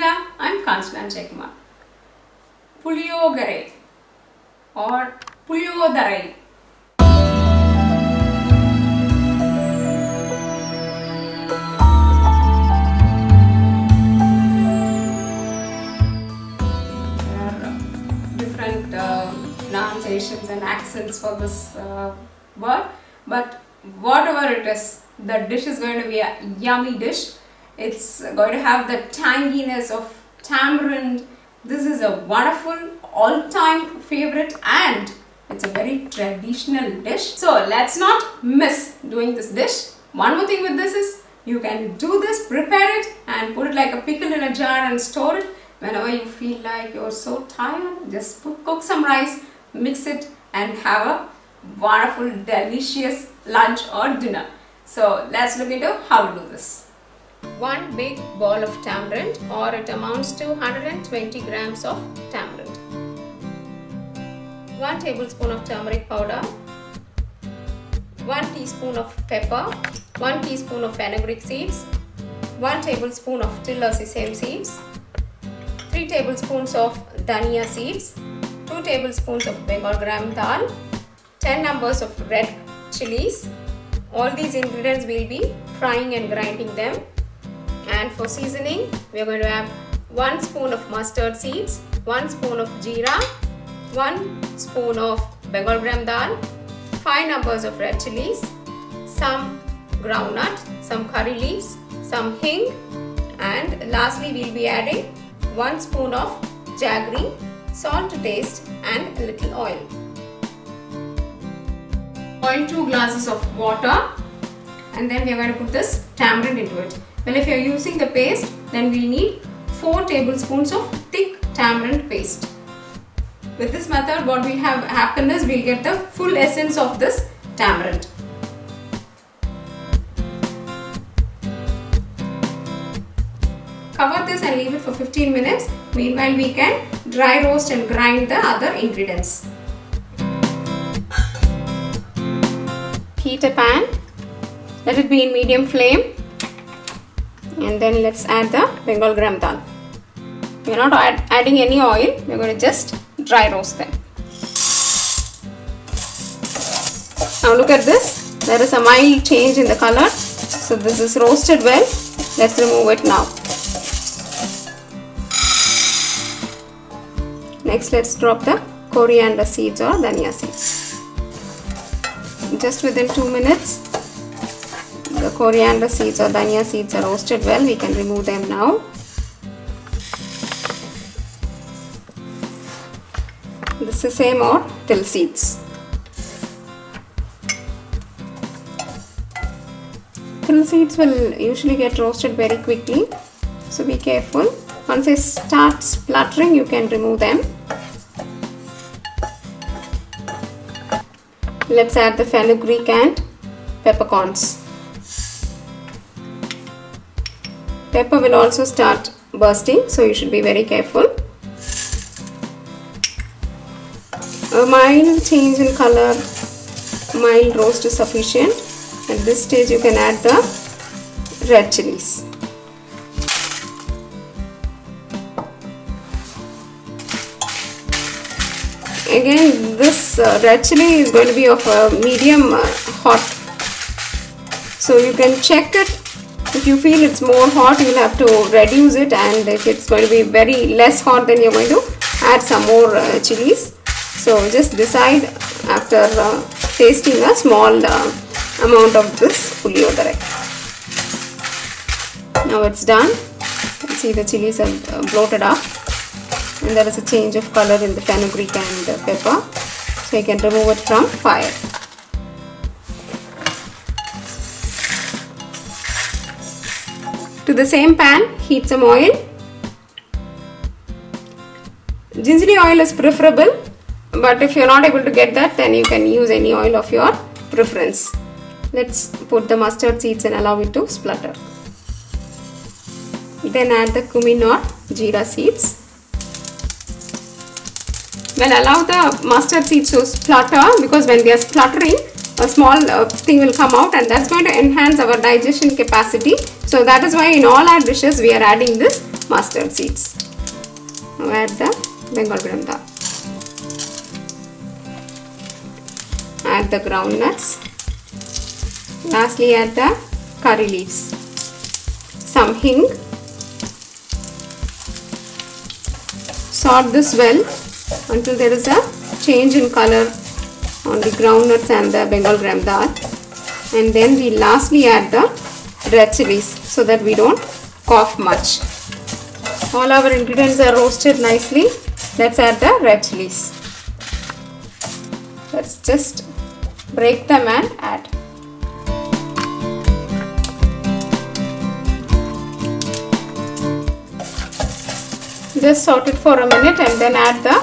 Teja, I'm Kanchana Jaykumar. Puliyagare or Puliyodharai. There are different pronunciations and accents for this word, but whatever it is, the dish is going to be a yummy dish. It's going to have the tanginess of tamarind. This is a wonderful all-time favorite and it's a very traditional dish. So let's not miss doing this dish. One more thing with this is you can do this, prepare it and put it like a pickle in a jar and store it. Whenever you feel like you're so tired, just cook some rice, mix it and have a wonderful, delicious lunch or dinner. So let's look into how to do this. One big ball of tamarind, or it amounts to 120 grams of tamarind. 1 tablespoon of turmeric powder, 1 teaspoon of pepper, 1 teaspoon of fenugreek seeds, 1 tablespoon of till or sesame seeds, 3 tablespoons of dhania seeds, 2 tablespoons of Bengal gram dal, 10 numbers of red chilies. All these ingredients we will be frying and grinding them. And for seasoning, we are going to have 1 spoon of mustard seeds, 1 spoon of jeera, 1 spoon of Bengal gram dal, 5 numbers of red chilies, some groundnut, some curry leaves, some hing, and lastly we will be adding 1 spoon of jaggery, salt to taste and a little oil. Boil 2 glasses of water and then we are going to put this tamarind into it. Well, if you are using the paste, then we need 4 tablespoons of thick tamarind paste. With this method, what will have happen is we will get the full essence of this tamarind. Cover this and leave it for 15 minutes. Meanwhile, we can dry roast and grind the other ingredients. Heat a pan. Let it be in medium flame. And then let's add the Bengal gram dal. We are not adding any oil. We are going to just dry roast them. Now look at this. There is a mild change in the color. So this is roasted well. Let's remove it now. Next, let's drop the coriander seeds or dhania seeds. Just within 2 minutes, the coriander seeds or dhania seeds are roasted well. We can remove them now. The sesame or till seeds. Till seeds will usually get roasted very quickly, so be careful. Once they start spluttering, you can remove them. Let's add the fenugreek and peppercorns. Pepper will also start bursting, so you should be very careful. A mild change in color, mild roast is sufficient. At this stage you can add the red chilies. Again, this red chili is going to be of a medium hot. So you can check it. If you feel it's more hot, you will have to reduce it, and if it's going to be very less hot, then you're going to add some more chilies. So just decide after tasting a small amount of this Puliyodharai. Now it's done. You can see the chilies have bloated up, and there is a change of color in the fenugreek and pepper. So you can remove it from fire. To the same pan, heat some oil. Gingerly oil is preferable, but if you are not able to get that, then you can use any oil of your preference. Let's put the mustard seeds and allow it to splutter. Then add the cumin or jeera seeds. Well, allow the mustard seeds to splutter, because when they are spluttering, a small thing will come out, and that's going to enhance our digestion capacity. So that is why in all our dishes we are adding this mustard seeds. Now add the Bengal gram dal. Add the groundnuts. Lastly add the curry leaves. Some hing. Sort this well until there is a change in color on the groundnuts and the Bengal gram dal. And then we lastly add the red chilies so that we don't cough much. All our ingredients are roasted nicely. Let's add the red chilies. Let's just break them and add. Just saute it for a minute and then add the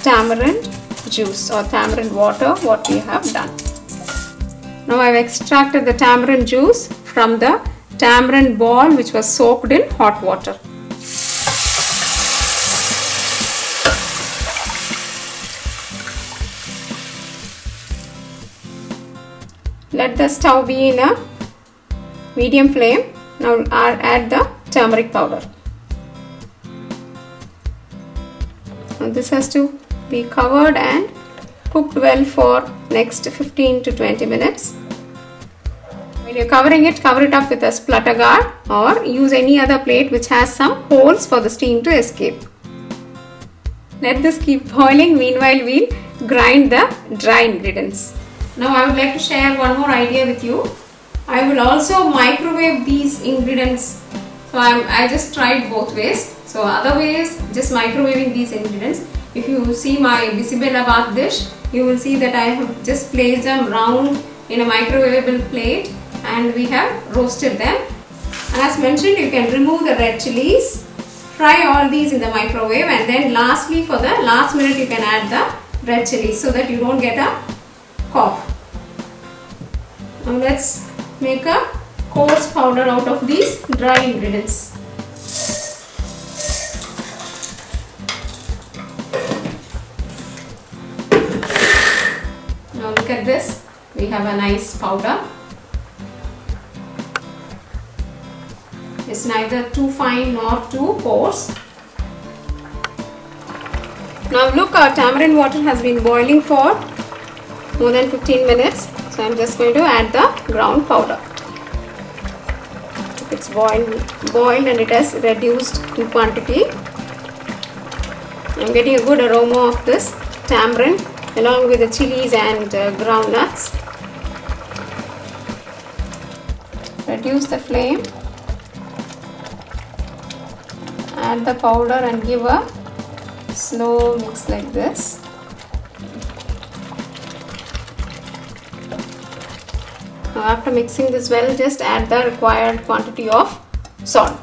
tamarind juice or tamarind water what we have done. Now I have extracted the tamarind juice from the tamarind ball which was soaked in hot water. Let the stove be in a medium flame. Now add the turmeric powder. Now this has to be covered and cooked well for next 15 to 20 minutes. When you're covering it, cover it up with a splatter guard or use any other plate which has some holes for the steam to escape. Let this keep boiling. Meanwhile, we'll grind the dry ingredients. Now I would like to share one more idea with you. I will also microwave these ingredients. So I just tried both ways. So other ways, just microwaving these ingredients. If you see my bisibelabath dish, you will see that I have just placed them round in a microwavable plate and we have roasted them. As mentioned, you can remove the red chilies, fry all these in the microwave, and then lastly for the last minute you can add the red chilies so that you don't get a cough. Now let's make a coarse powder out of these dry ingredients. Now look at this, we have a nice powder. It's neither too fine nor too coarse. Now look, our tamarind water has been boiling for more than 15 minutes. So I'm just going to add the ground powder. It's boiled and it has reduced in quantity. I'm getting a good aroma of this tamarind along with the chilies and groundnuts. Reduce the flame. Add the powder and give a slow mix like this. Now after mixing this well, just add the required quantity of salt.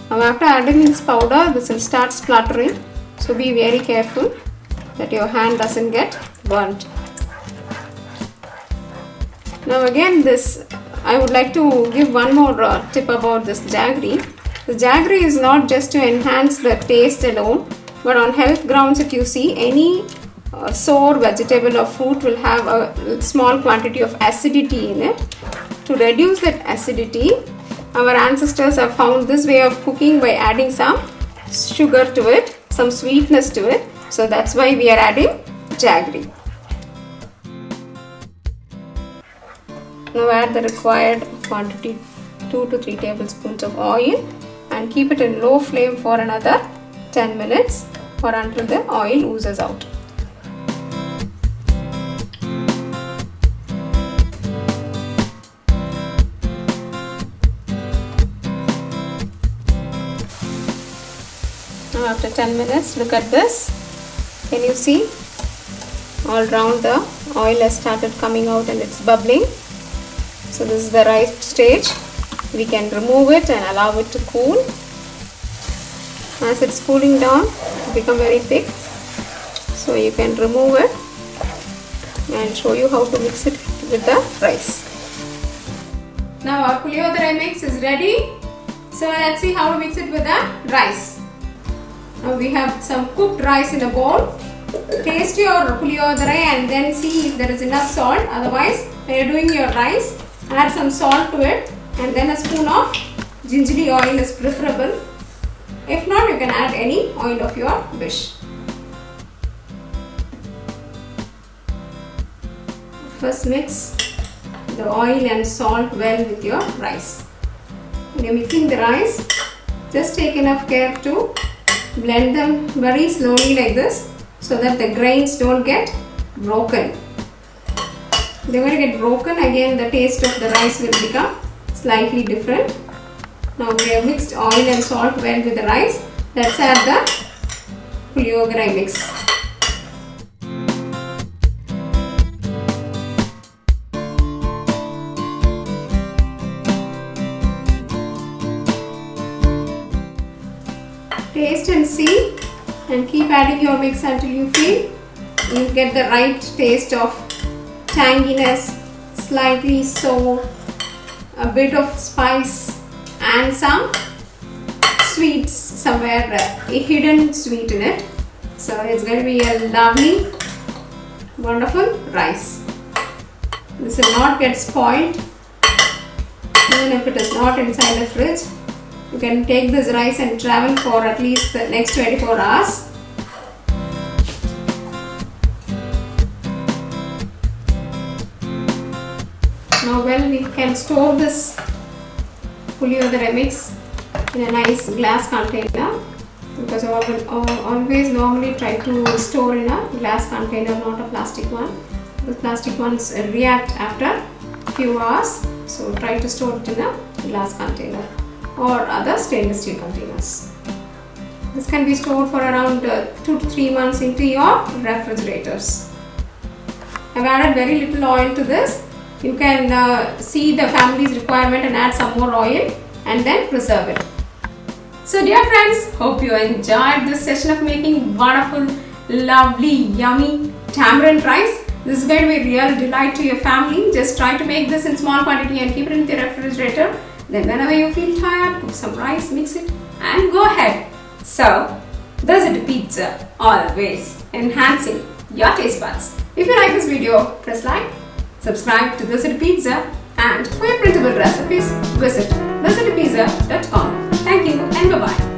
Now after adding this powder, this will start spluttering, so be very careful that your hand doesn't get burnt. Now again, I would like to give one more tip about this jaggery. The jaggery is not just to enhance the taste alone, but on health grounds, if you see any sour vegetable or fruit will have a small quantity of acidity in it. To reduce that acidity, our ancestors have found this way of cooking by adding some sugar to it, some sweetness to it. So that's why we are adding jaggery. Now add the required quantity, 2 to 3 tablespoons of oil, and keep it in low flame for another 10 minutes or until the oil oozes out. Now after 10 minutes, look at this. Can you see? All round the oil has started coming out and it's bubbling. So this is the right stage. We can remove it and allow it to cool. As it's cooling down, it becomes very thick. So you can remove it and show you how to mix it with the rice. Now our Puliyodharai mix is ready. So let's see how to mix it with the rice. Now we have some cooked rice in a bowl. Taste your Puliyodharai and then see if there is enough salt. Otherwise, when you are doing your rice, Add some salt to it, and then a spoon of gingery oil is preferable. If not, you can add any oil of your wish. First mix the oil and salt well with your rice. When you're mixing the rice, just take enough care to blend them very slowly like this, so that the grains don't get broken. They're going to get broken, again the taste of the rice will become slightly different. Now we have mixed oil and salt well with the rice. Let's add the Puliyagare mix. Taste and see, and keep adding your mix until you feel you get the right taste of tanginess, slightly sour, a bit of spice, and some sweets somewhere, a hidden sweet in it. So it's going to be a lovely, wonderful rice. This will not get spoiled even if it is not inside the fridge. You can take this rice and travel for at least the next 24 hours. Now we can store this Puliyodharai mix in a nice glass container, because I will always normally try to store in a glass container, not a plastic one. The plastic ones react after a few hours, so try to store it in a glass container or other stainless steel containers. This can be stored for around 2 to 3 months into your refrigerators. I've added very little oil to this. You can see the family's requirement and add some more oil and then preserve it. So dear friends, hope you enjoyed this session of making wonderful, lovely, yummy tamarind rice. This is going to be a real delight to your family. Just try to make this in small quantity and keep it in the refrigerator. Then whenever you feel tired, cook some rice, mix it and go ahead. So, Dosa to pizza, always enhancing your taste buds. If you like this video, press like, subscribe to Dosa to Pizza, and for your printable recipes, visit dosatopizza.com. Thank you and bye-bye.